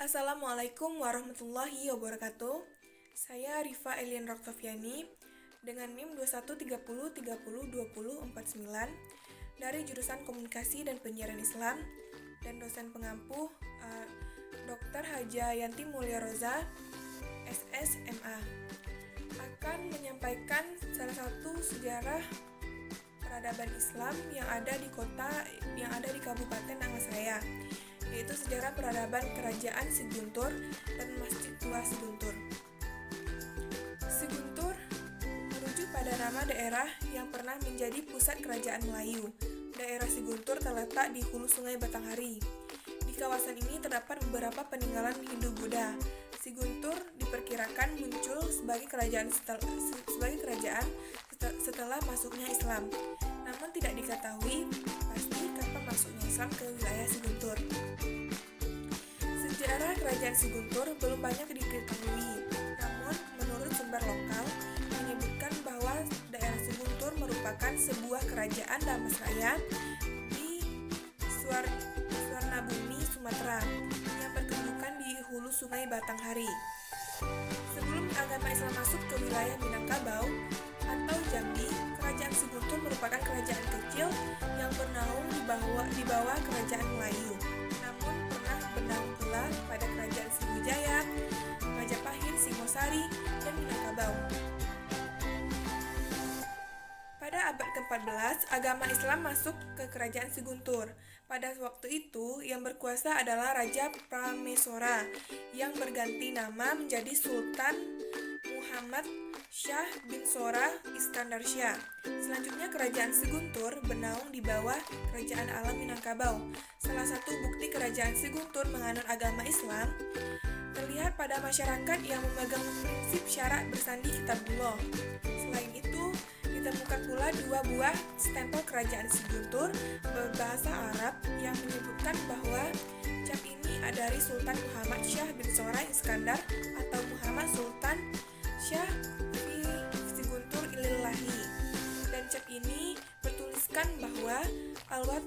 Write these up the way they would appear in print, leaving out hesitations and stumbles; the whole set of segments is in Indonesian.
Assalamualaikum warahmatullahi wabarakatuh. Saya Rifa Elian Roktoviani dengan NIM 2130302049 dari jurusan Komunikasi dan Penyiaran Islam dan dosen pengampu Dr. Haja Yanti Mulia Roza, SSMA, akan menyampaikan salah satu sejarah peradaban Islam yang ada di Kabupaten Nangasraya, yaitu sejarah peradaban Kerajaan Siguntur dan Masjid Tua Siguntur. Siguntur merujuk pada nama daerah yang pernah menjadi pusat kerajaan Melayu. Daerah Siguntur terletak di hulu Sungai Batanghari. Di kawasan ini terdapat beberapa peninggalan Hindu-Buddha. Siguntur diperkirakan muncul sebagai kerajaan setelah masuknya Islam. Namun tidak diketahui pasti kapan masuknya Islam ke wilayah Siguntur. Sejarah kerajaan Siguntur belum banyak diketahui, namun menurut sumber lokal menyebutkan bahwa daerah Siguntur merupakan sebuah kerajaan Damasraya di Suwarnabumi, Sumatera, yang berkedudukan di hulu Sungai Batanghari. Sebelum agama Islam masuk ke wilayah Minangkabau atau Jambi, kerajaan Siguntur merupakan kerajaan kecil yang bernaung di bawah kerajaan Melayu. Namun pernah bernaung pula pada kerajaan Sriwijaya, Majapahit, Singosari, dan Minangkabau. Pada abad ke-14, agama Islam masuk ke kerajaan Siguntur. Pada waktu itu, yang berkuasa adalah Raja Prameswara yang berganti nama menjadi Sultan Muhammad Syah bin Sora Iskandar Syah. Selanjutnya, kerajaan Siguntur bernaung di bawah kerajaan alam Minangkabau. Salah satu bukti kerajaan Siguntur menganut agama Islam terlihat pada masyarakat yang memegang prinsip syarak bersandi Kitabullah. Selain itu, ditemukan pula dua buah stempel kerajaan Siguntur berbahasa Arab yang menyebutkan bahwa cap ini dari Sultan Muhammad Syah bin Sora Iskandar atau Muhammad Sultan Syah fi Siguntur Ilillahi. Dan cap ini bertuliskan bahwa Alwat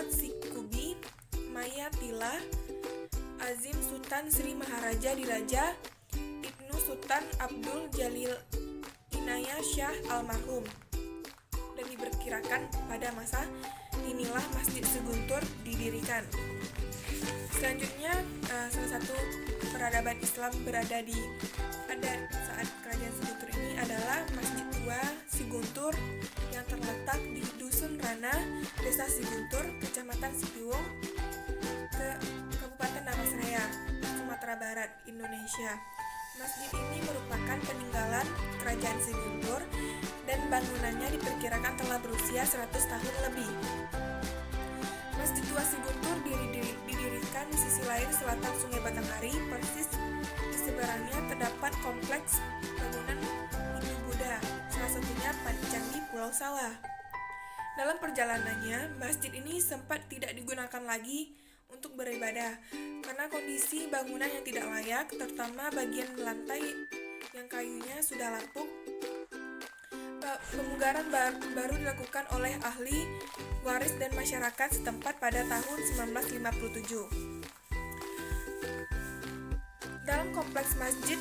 Sikubi Mayatilah Azim Sultan Sri Maharaja Diraja Ibnu Sultan Abdul Jalil Inayah Syah almarhum. Dan diperkirakan pada masa inilah Masjid Siguntur didirikan. Selanjutnya, salah satu peradaban Islam berada pada saat kerajaan Siguntur ini adalah Masjid Tua Siguntur yang terletak di Dusun Rana, Desa Siguntur, Kecamatan Sipiwung, Kabupaten Nangasraya, Sumatera Barat, Indonesia. Masjid ini merupakan peninggalan kerajaan Siguntur dan bangunannya diperkirakan telah berusia 100 tahun lebih. Masjid Tua Siguntur didirikan di sisi lain selatan Sungai Batanghari, persis di seberangnya terdapat kompleks bangunan Hindu-Buddha, salah satunya Candi Pulau Sawah. Dalam perjalanannya, masjid ini sempat tidak digunakan lagi untuk beribadah karena kondisi bangunan yang tidak layak, terutama bagian lantai yang kayunya sudah lapuk. Pemugaran baru dilakukan oleh ahli waris dan masyarakat setempat pada tahun 1957. Dalam kompleks Masjid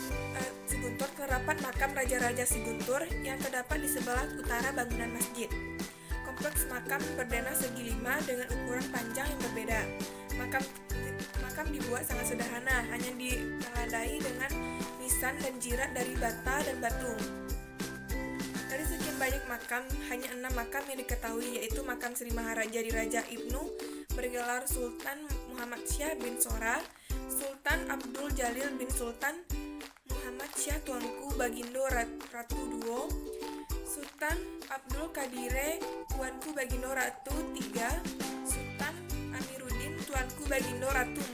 Siguntur terdapat makam Raja-Raja Siguntur yang terdapat di sebelah utara bangunan masjid. Kompleks makam berdana segi 5 dengan ukuran panjang yang berbeda. Makam dibuat sangat sederhana, hanya diteladai dengan nisan dan jirat dari bata dan batu. Dari sekian banyak makam, hanya 6 makam yang diketahui, yaitu makam Sri Maharaja Diraja Ibnu bergelar Sultan Muhammad Syah bin Sora, Sultan Abdul Jalil bin Sultan Muhammad Syah Tuanku Bagindo Ratu Duo, Sultan Abdul Kadire Tuanku Bagindo Ratu 3, Sultan Amiruddin Tuanku Bagindo Ratu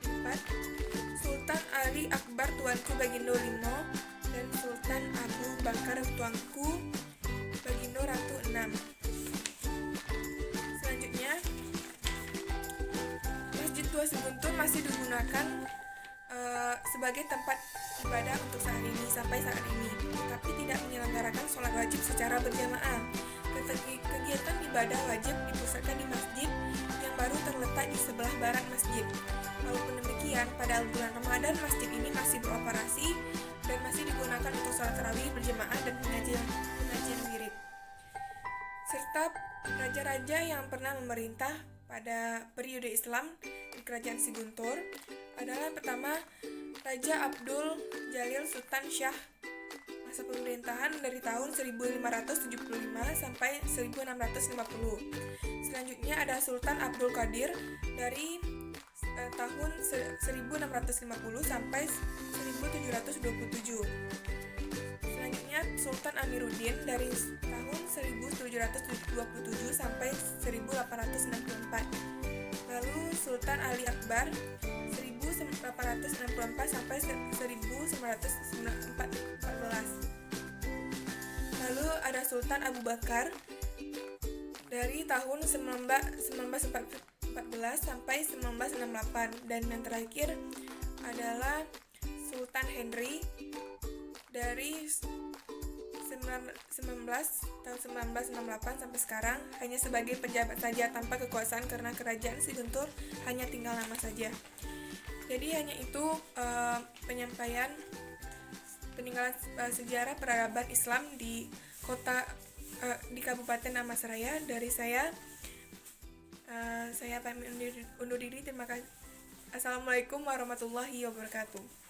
4, Sultan Ali Akbar Tuanku Bagindo 5, dan Sultan Abu Bakar Tuanku Bagindo Ratu 6. Selanjutnya, Masjid Tua Siguntur masih digunakan sebagai tempat ibadah untuk sampai saat ini, tetapi tidak menyelenggarakan sholat wajib secara berjamaah. kegiatan ibadah wajib dipusatkan di masjid yang baru terletak di sebelah barat masjid. Walaupun demikian, pada bulan Ramadan masjid ini masih beroperasi dan masih digunakan untuk sholat tarawih berjamaah dan pengajian wirid. Serta raja-raja yang pernah memerintah pada periode Islam di Kerajaan Siguntur adalah yang pertama Raja Abdul Jalil Sultan Syah, masa pemerintahan dari tahun 1575 sampai 1650. Selanjutnya ada Sultan Abdul Qadir dari tahun 1650 sampai 1727. Selanjutnya Sultan Amiruddin dari tahun 1727 sampai 1864. Lalu Sultan Ali Akbar 1864 sampai 1914. Lalu ada Sultan Abu Bakar dari tahun 1914 sampai 1968, dan yang terakhir adalah Sultan Henry dari 1968 sampai sekarang, hanya sebagai pejabat saja tanpa kekuasaan karena kerajaan Siguntur hanya tinggal nama saja. Jadi hanya itu penyampaian peninggalan sejarah peradaban Islam di di Kabupaten Amasraya dari saya. Saya pamit undur diri. Terima kasih. Assalamualaikum warahmatullahi wabarakatuh.